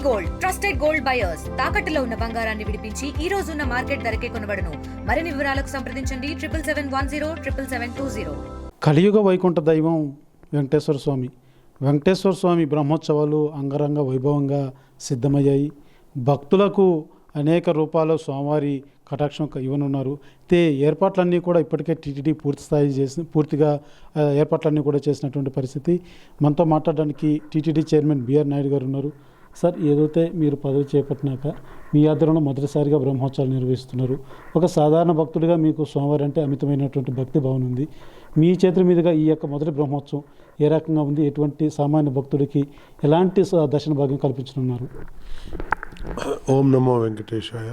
Gold trusted gold buyers తాకట్టులో ఉన్న బంగారాన్ని విడిపించి ఈ రోజు ఉన్న మార్కెట్ ధరకే కొనబడును. మరిన్ని వివరాలకు సంప్రదించండి 7771077720. కలియుగ వైకుంఠ దైవం వెంకటేశ్వర స్వామి. వెంకటేశ్వర స్వామి బ్రహ్మోత్సవాలు అంగరంగ వైభవంగా సిద్ధమయ్యాయి. భక్తులకు అనేక రూపాల్లో స్వామివారి కటాక్షం ఇవ్వనున్నారు. ఏర్పాట్లన్నీ కూడా ఇప్పటికే టీటీడీ పూర్తిగా ఏర్పాట్లన్నీ కూడా చేసినటువంటి పరిస్థితి. మనతో మాట్లాడడానికి టీటీడీ చైర్మన్ బిఆర్ నాయుడు గారు ఉన్నారు. సార్, ఏదైతే మీరు పదవి చేపట్టినాక మీ ఆధ్వర్యంలో మొదటిసారిగా బ్రహ్మోత్సవాలు నిర్వహిస్తున్నారు. ఒక సాధారణ భక్తుడిగా మీకు స్వామివారి అంటే అమితమైనటువంటి భక్తి భావన ఉంది. మీ చేతుల మీదుగా ఈ యొక్క మొదటి బ్రహ్మోత్సవం ఏ రకంగా ఉంది? ఎటువంటి సామాన్య భక్తుడికి ఎలాంటి దర్శన భాగ్యం కల్పించనున్నారు? ఓం నమో వెంకటేశాయ.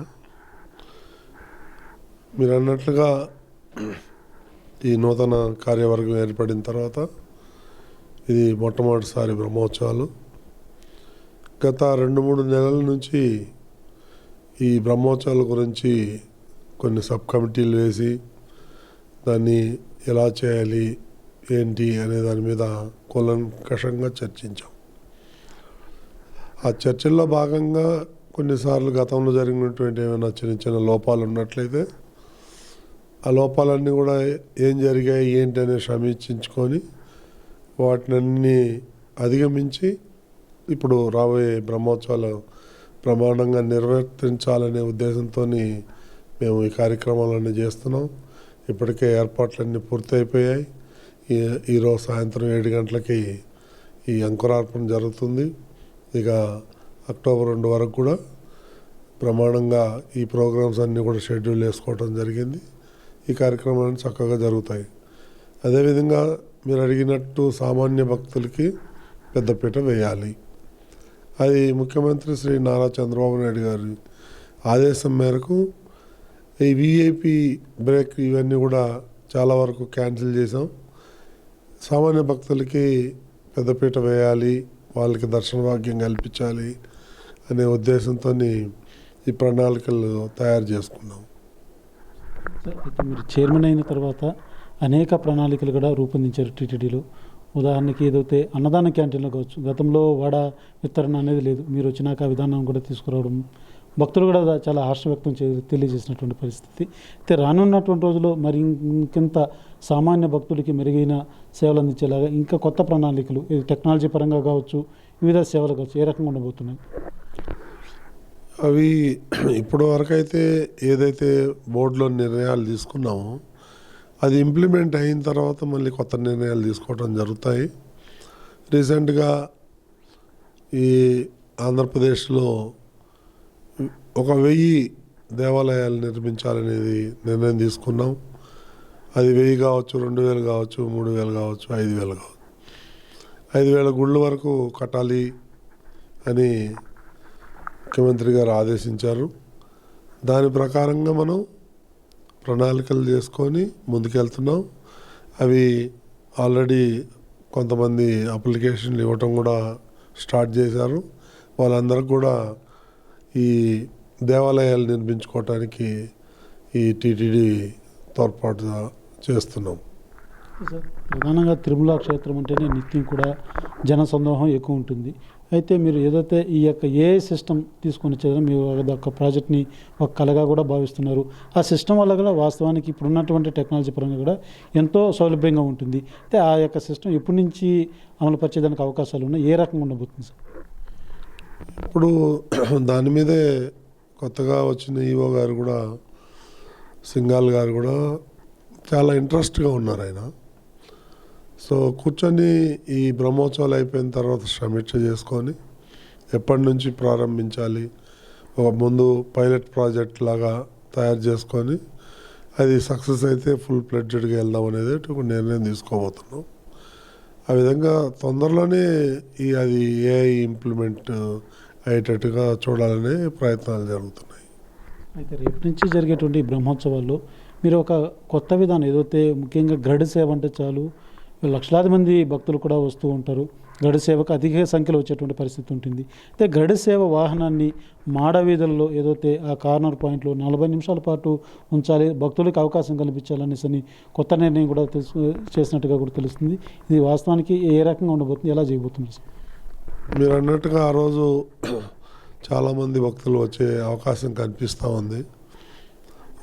మీరు అన్నట్లుగా ఈ నూతన కార్యవర్గం ఏర్పడిన తర్వాత ఇది మొట్టమొదటిసారి బ్రహ్మోత్సవాలు. గత 2-3 నెలల నుంచి ఈ బ్రహ్మోత్సవాల గురించి కొన్ని సబ్ కమిటీలు వేసి దాన్ని ఎలా చేయాలి ఏంటి అనే దాని మీద కూలంకషంగా చర్చించాం. ఆ చర్చల్లో భాగంగా కొన్నిసార్లు గతంలో జరిగినటువంటి ఏమైనా చిన్న చిన్న లోపాలు ఉన్నట్లయితే ఆ లోపాలన్నీ కూడా ఏం జరిగాయి ఏంటి అనేది సమీక్షించుకొని వాటినన్నీ అధిగమించి ఇప్పుడు రాబోయే బ్రహ్మోత్సవాలు ప్రమాణంగా నిర్వర్తించాలనే ఉద్దేశంతో మేము ఈ కార్యక్రమాలన్నీ చేస్తున్నాం. ఇప్పటికే ఏర్పాట్లన్నీ పూర్తయిపోయాయి. ఈరోజు సాయంత్రం 7 గంటలకి ఈ అంకురార్పణ జరుగుతుంది. ఇక అక్టోబర్ 2 వరకు కూడా ప్రమాణంగా ఈ ప్రోగ్రామ్స్ అన్నీ కూడా షెడ్యూల్ వేసుకోవడం జరిగింది. ఈ కార్యక్రమాలు చక్కగా జరుగుతాయి. అదేవిధంగా మీరు అడిగినట్టు సామాన్య భక్తులకి పెద్దపీట వేయాలి. అది ముఖ్యమంత్రి శ్రీ నారా చంద్రబాబు నాయుడు గారి ఆదేశం మేరకు ఈ విఐపి బ్రేక్ ఇవన్నీ కూడా చాలా వరకు క్యాన్సిల్ చేసాం. సామాన్య భక్తులకి పెద్దపీట వేయాలి, వాళ్ళకి దర్శన భాగ్యం కల్పించాలి అనే ఉద్దేశంతో ఈ ప్రణాళికలు తయారు చేసుకున్నాం. అయితే మీరు చైర్మన్ అయిన తర్వాత అనేక ప్రణాళికలు కూడా రూపొందించారు టీటీడీలో. ఉదాహరణకి ఏదైతే అన్నదాన క్యాంటీన్లో కావచ్చు, గతంలో వాడ వితరణ అనేది లేదు. మీరు వచ్చినాక ఆ విధానం కూడా తీసుకురావడం, భక్తులు కూడా చాలా హర్షం వ్యక్తం తెలియజేసినటువంటి పరిస్థితి. అయితే రానున్నటువంటి రోజుల్లో మరి ఇంకెంత సామాన్య భక్తులకి మెరుగైన సేవలు అందించేలాగా ఇంకా కొత్త ప్రణాళికలు టెక్నాలజీ పరంగా కావచ్చు, వివిధ సేవలు కావచ్చు, ఏ రకంగా ఉండబోతున్నాయి? అవి ఇప్పటి వరకు అయితే ఏదైతే బోర్డులో నిర్ణయాలు తీసుకున్నామో అది ఇంప్లిమెంట్ అయిన తర్వాత మళ్ళీ కొత్త నిర్ణయాలు తీసుకోవడం జరుగుతాయి. రీసెంట్గా ఈ ఆంధ్రప్రదేశ్లో 1000 దేవాలయాలు నిర్మించాలనేది నిర్ణయం తీసుకున్నాం. అది 1000 కావచ్చు, 2000 కావచ్చు, 3000 కావచ్చు, 5000 కావచ్చు. 5000 గుళ్ళ వరకు కట్టాలి అని ముఖ్యమంత్రి గారు ఆదేశించారు. దాని ప్రకారంగా మనం ప్రణాళికలు చేసుకొని ముందుకెళ్తున్నాం. అవి ఆల్రెడీ కొంతమంది అప్లికేషన్లు ఇవ్వటం కూడా స్టార్ట్ చేశారు. వాళ్ళందరికీ కూడా ఈ దేవాలయాలు నిర్మించుకోవటానికి ఈ టీటీడీ తోడ్పాటు చేస్తున్నాం. ప్రధానంగా తిరుమల క్షేత్రం అంటేనే నిత్యం కూడా జనసందోహం ఎక్కువ ఉంటుంది. అయితే మీరు ఏదైతే ఈ యొక్క ఏఐ సిస్టమ్ తీసుకొని వచ్చేదో మీరు ఒక ప్రాజెక్ట్ని ఒక కళగా కూడా భావిస్తున్నారు. ఆ సిస్టమ్ వల్ల కూడా వాస్తవానికి ఇప్పుడున్నటువంటి టెక్నాలజీ పరంగా కూడా ఎంతో సౌలభ్యంగా ఉంటుంది. అయితే ఆ యొక్క సిస్టమ్ ఎప్పటి నుంచి అమలు పరిచేదానికి అవకాశాలు ఉన్నాయి? ఏ రకంగా ఉండబోతుంది సార్? ఇప్పుడు దాని మీదే కొత్తగా వచ్చిన ఈవో గారు కూడా, సింగాల్ గారు కూడా చాలా ఇంట్రెస్ట్గా ఉన్నారు. ఆయన సో కూర్చొని ఈ బ్రహ్మోత్సవాలు అయిపోయిన తర్వాత సమీక్ష చేసుకొని ఎప్పటి నుంచి ప్రారంభించాలి, ఒక ముందు పైలట్ ప్రాజెక్ట్ లాగా తయారు చేసుకొని అది సక్సెస్ అయితే ఫుల్ ప్లెడ్జెడ్గా వెళ్దాం అనేది ఒక నిర్ణయం తీసుకోబోతున్నాం. ఆ విధంగా తొందరలోనే అది ఏఐ ఇంప్లిమెంట్ అయ్యేటట్టుగా చూడాలనే ప్రయత్నాలు జరుగుతున్నాయి. అయితే రేపు నుంచి జరిగేటువంటి బ్రహ్మోత్సవాల్లో మీరు ఒక కొత్త విధానం ఏదైతే ముఖ్యంగా గరుడ సేవ అంటే చాలు లక్షలాది మంది భక్తులు కూడా వస్తూ ఉంటారు. గరుడ సేవకు అధిక సంఖ్యలో వచ్చేటువంటి పరిస్థితి ఉంటుంది. అయితే గరుడ సేవ వాహనాన్ని మాడవీధుల్లో ఏదైతే ఆ కార్నర్ పాయింట్లో 40 నిమిషాల పాటు ఉంచాలి, భక్తులకు అవకాశం కల్పించాలనేసి కొత్త నిర్ణయం కూడా చేసినట్టుగా కూడా తెలుస్తుంది. ఇది వాస్తవానికి ఏ రకంగా ఉండబోతుంది, ఎలా చేయబోతుంది? మీరు అన్నట్టుగా ఆ రోజు చాలామంది భక్తులు వచ్చే అవకాశం కనిపిస్తూ ఉంది.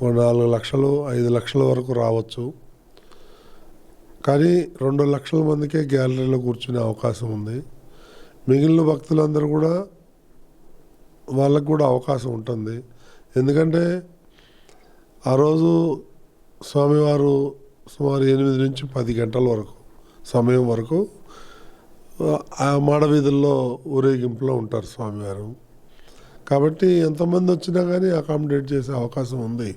ఒక 4 లక్షలు 5 లక్షల వరకు రావచ్చు. కానీ 2 లక్షల మందికే గ్యాలరీలో కూర్చునే అవకాశం ఉంది. మిగిలిన భక్తులందరూ కూడా వాళ్ళకు కూడా అవకాశం ఉంటుంది. ఎందుకంటే ఆ రోజు స్వామివారు సుమారు 8 నుంచి 10 గంటల వరకు సమయం వరకు ఆ మాడవీధుల్లో ఊరేగింపులో ఉంటారు స్వామివారు. కాబట్టి ఎంతమంది వచ్చినా కానీ అకామిడేట్ చేసే అవకాశం ఉంది.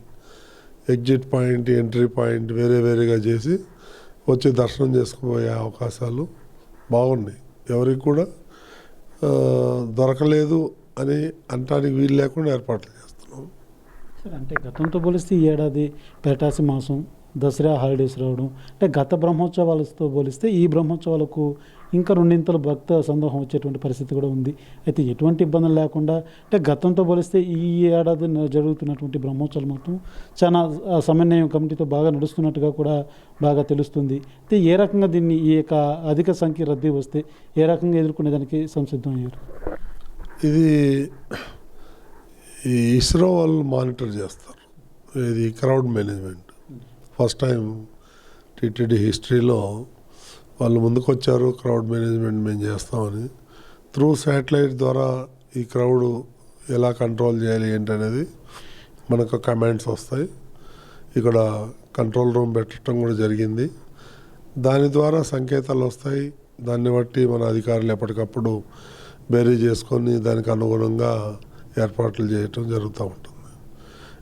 ఎగ్జిట్ పాయింట్, ఎంట్రీ పాయింట్ వేరే వేరేగా చేసి వచ్చి దర్శనం చేసుకుపోయే అవకాశాలు బాగున్నాయి. ఎవరికి కూడా దొరకలేదు అని అనటానికి వీలు లేకుండా ఏర్పాట్లు చేస్తున్నాం. సార్, అంటే గతంతో పోలిస్తే ఈ ఏడాది పేటాసి మాసం, దసరా హాలిడేస్ రావడం, అంటే గత బ్రహ్మోత్సవాలతో పోలిస్తే ఈ బ్రహ్మోత్సవాలకు ఇంకా 2 భక్త సందోహం వచ్చేటువంటి పరిస్థితి కూడా ఉంది. అయితే ఎటువంటి ఇబ్బందులు లేకుండా, అంటే గతంతో పోలిస్తే ఈ ఏడాది జరుగుతున్నటువంటి బ్రహ్మోత్సవాలు మొత్తం చాలా సమన్వయం కమిటీతో బాగా నడుస్తున్నట్టుగా కూడా బాగా తెలుస్తుంది. అయితే ఏ రకంగా దీన్ని ఈ యొక్క అధిక సంఖ్య రద్దీ వస్తే ఏ రకంగా ఎదుర్కొనేదానికి సంసిద్ధం అయ్యారు? ఇది ఈ ఇస్రో వాళ్ళు మానిటర్ చేస్తారు. ఇది crowd management first time TTD హిస్టరీలో వాళ్ళు ముందుకు వచ్చారు. క్రౌడ్ మేనేజ్మెంట్ మేము చేస్తామని త్రూ శాటిలైట్ ద్వారా ఈ క్రౌడ్ ఎలా కంట్రోల్ చేయాలి ఏంటనేది మనకు కమాండ్స్ వస్తాయి. ఇక్కడ కంట్రోల్ రూమ్ పెట్టడం కూడా జరిగింది. దాని ద్వారా సంకేతాలు వస్తాయి. దాన్ని బట్టి మన అధికారులు ఎప్పటికప్పుడు బేరీ చేసుకొని దానికి అనుగుణంగా ఏర్పాట్లు చేయటం జరుగుతూ ఉంటుంది.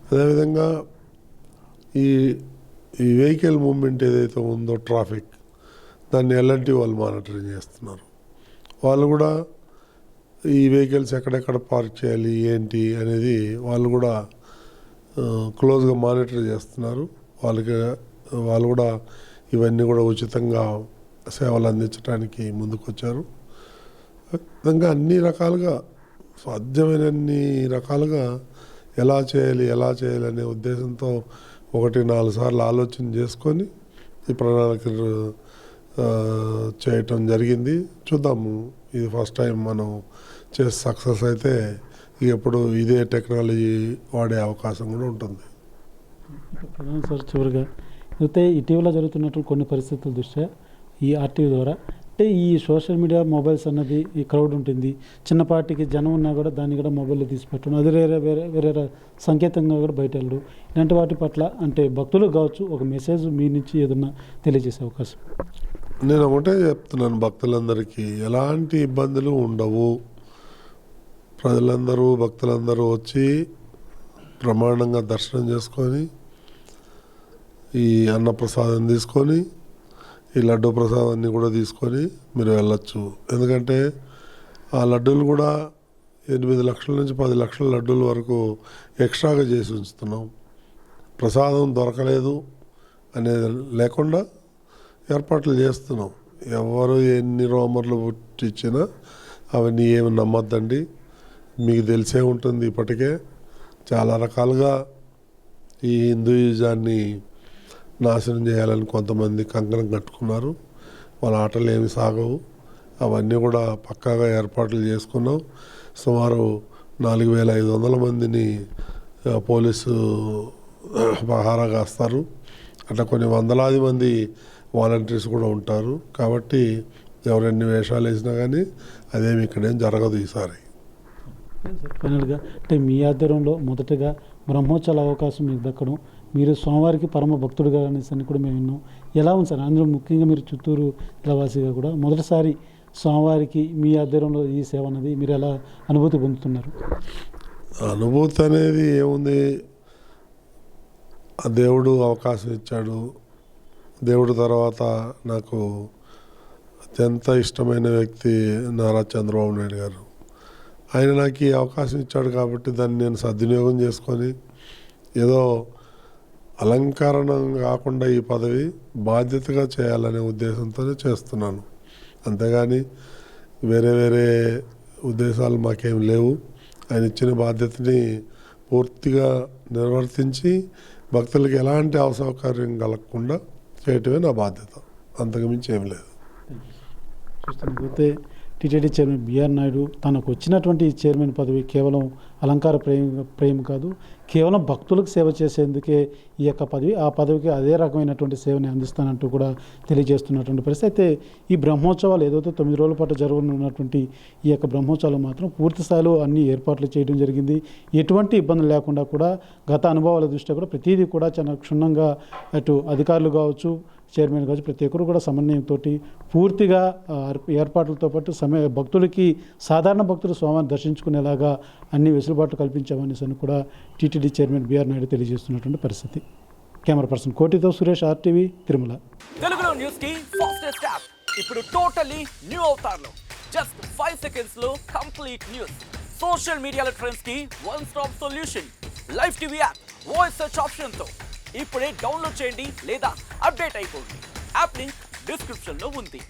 అదేవిధంగా ఈ వెహికల్ మూవ్మెంట్ ఏదైతే ఉందో ట్రాఫిక్, దాన్ని ఎల్ఎన్టీ వాళ్ళు మానిటరింగ్ చేస్తున్నారు. వాళ్ళు కూడా ఈ వెహికల్స్ ఎక్కడెక్కడ పార్క్ చేయాలి ఏంటి అనేది వాళ్ళు కూడా క్లోజ్గా మానిటర్ చేస్తున్నారు. వాళ్ళు కూడా ఇవన్నీ కూడా ఉచితంగా సేవలు అందించడానికి ముందుకు వచ్చారు. విధంగా అన్ని రకాలుగా సాధ్యమైనన్ని రకాలుగా ఎలా చేయాలి అనే ఉద్దేశంతో 1-4 సార్లు ఆలోచన చేసుకొని ఈ ప్రణాళిక చేయటం జరిగింది. చూద్దాము, ఇది ఫస్ట్ టైం మనం చేసి సక్సెస్ అయితే ఎప్పుడు ఇదే టెక్నాలజీ వాడే అవకాశం కూడా ఉంటుంది. ప్రధాన సార్, చివరిగా అయితే ఇటీవల జరుగుతున్నటువంటి కొన్ని పరిస్థితుల దృష్ట్యా ఈ ఆర్టీవీ ద్వారా, అంటే ఈ సోషల్ మీడియా మొబైల్స్ అన్నది ఈ క్రౌడ్ ఉంటుంది, చిన్నపాటికి జనం ఉన్నా కూడా దాన్ని కూడా మొబైల్లో తీసి పెట్టడం, అది వేరే సంకేతంగా కూడా బయట వెళ్ళడు. ఇలాంటి వాటి పట్ల అంటే భక్తులకు కావచ్చు ఒక మెసేజ్ మీ నుంచి ఏదన్నా తెలియజేసే అవకాశం? నేను ఒకటే చెప్తున్నాను, భక్తులందరికీ ఎలాంటి ఇబ్బందులు ఉండవు. భక్తులందరూ వచ్చి బ్రహ్మాండంగా దర్శనం చేసుకొని ఈ అన్నప్రసాదం తీసుకొని ఈ లడ్డూ ప్రసాదాన్ని కూడా తీసుకొని మీరు వెళ్ళచ్చు. ఎందుకంటే ఆ లడ్డూలు కూడా 8 లక్షల నుంచి 10 లక్షల లడ్డూల వరకు ఎక్స్ట్రాగా చేసి ఉంచుతున్నాం. ప్రసాదం దొరకలేదు అనేది లేకుండా ఏర్పాట్లు చేస్తున్నాం. ఎవరు ఎన్ని రోమర్లు పుట్టించినా అవన్నీ ఏమి నమ్మద్దండి. మీకు తెలిసే ఉంటుంది, ఇప్పటికే చాలా రకాలుగా ఈ హిందూయిజాన్ని నాశనం చేయాలని కొంతమంది కంకణం కట్టుకున్నారు. వాళ్ళ ఆటలు ఏమి సాగవు. అవన్నీ కూడా పక్కాగా ఏర్పాట్లు చేసుకున్నాం. సుమారు 4,500 మందిని పోలీసు పహారా కాస్తారు. అట్లా కొన్ని వందలాది మంది వాలంటీర్స్ కూడా ఉంటారు. కాబట్టి ఎవరెన్ని వేషాలు వేసినా కానీ అదేమి ఇక్కడేం జరగదు ఈసారి. ఫైనల్గా అంటే మీ ఆధ్వర్యంలో మొదటగా బ్రహ్మోత్సవాల అవకాశం మీకు దక్కడం, మీరు స్వామివారికి పరమ భక్తుడుగా అనేసి కూడా మేము విన్నాం. ఎలా ఉంది సార్? అందులో ముఖ్యంగా మీరు చిత్తూరు జిల్లావాసిగా కూడా మొదటిసారి స్వామివారికి మీ ఆధ్వర్యంలో ఈ సేవ అనేది మీరు ఎలా అనుభూతి పొందుతున్నారు? అనుభూతి అనేది ఏముంది, ఆ దేవుడు అవకాశం ఇచ్చాడు. దేవుడు తర్వాత నాకు అత్యంత ఇష్టమైన వ్యక్తి నారా చంద్రబాబు నాయుడు గారు. ఆయన నాకు ఈ అవకాశం ఇచ్చాడు కాబట్టి దాన్ని నేను సద్వినియోగం చేసుకొని ఏదో అలంకరణం కాకుండా ఈ పదవి బాధ్యతగా చేయాలనే ఉద్దేశంతోనే చేస్తున్నాను. అంతేగాని వేరే ఉద్దేశాలు మాకేం లేవు. ఆయన ఇచ్చిన బాధ్యతని పూర్తిగా నిర్వర్తించి భక్తులకి ఎలాంటి అసౌకర్యం కలగకుండా చేయటమే నా బాధ్యత, అంతకుమించి ఏం లేదు. చూస్తున్నట్లయితే టీటీడీ చైర్మన్ బిఆర్ నాయుడు తనకు వచ్చినటువంటి ఈ చైర్మన్ పదవి కేవలం అలంకార ప్రేమ కాదు, కేవలం భక్తులకు సేవ చేసేందుకే ఈ యొక్క పదవి, ఆ పదవికి అదే రకమైనటువంటి సేవని అందిస్తానంటూ కూడా తెలియజేస్తున్నటువంటి పరిస్థితి. అయితే ఈ బ్రహ్మోత్సవాలు ఏదైతే 9 రోజుల పాటు జరగనున్నటువంటి ఈ యొక్క బ్రహ్మోత్సవాలు మాత్రం పూర్తి స్థాయిలో అన్ని ఏర్పాట్లు చేయడం జరిగింది. ఎటువంటి ఇబ్బందులు లేకుండా కూడా గత అనుభవాల దృష్ట్యా కూడా ప్రతిదీ కూడా చాలా క్షుణ్ణంగా అటు అధికారులు కావచ్చు, చైర్మన్ కావచ్చు, ప్రతి ఒక్కరు కూడా సమన్వయంతో పూర్తిగా ఏర్పాట్లతో పాటు భక్తులకి సాధారణ భక్తులు స్వామిని దర్శించుకునేలాగా అన్ని వెసులుబాట్లు కల్పించామనేసి కూడా టీటీడీ చైర్మన్ బిఆర్ నాయుడు తెలియజేస్తున్నటువంటి పరిస్థితి. కెమెరా పర్సన్ కోటితో సురేష్, ఆర్టీవీ, తిరుమల. తెలుగులో న్యూస్ కి ఫాస్టెస్ట్ యాప్ ఇప్పుడు టోటలీ న్యూ అవతార్లో జస్ట్ 5 seconds లో కంప్లీట్ న్యూస్. సోషల్ మీడియాలో ట్రెండ్స్ కి one stop solution. Live TV app voice search option తో ఇప్పుడే డౌన్లోడ్ చేయండి లేదా అప్డేట్ అయిపోండి. యాప్ లింక్ డిస్క్రిప్షన్ లో ఉంది.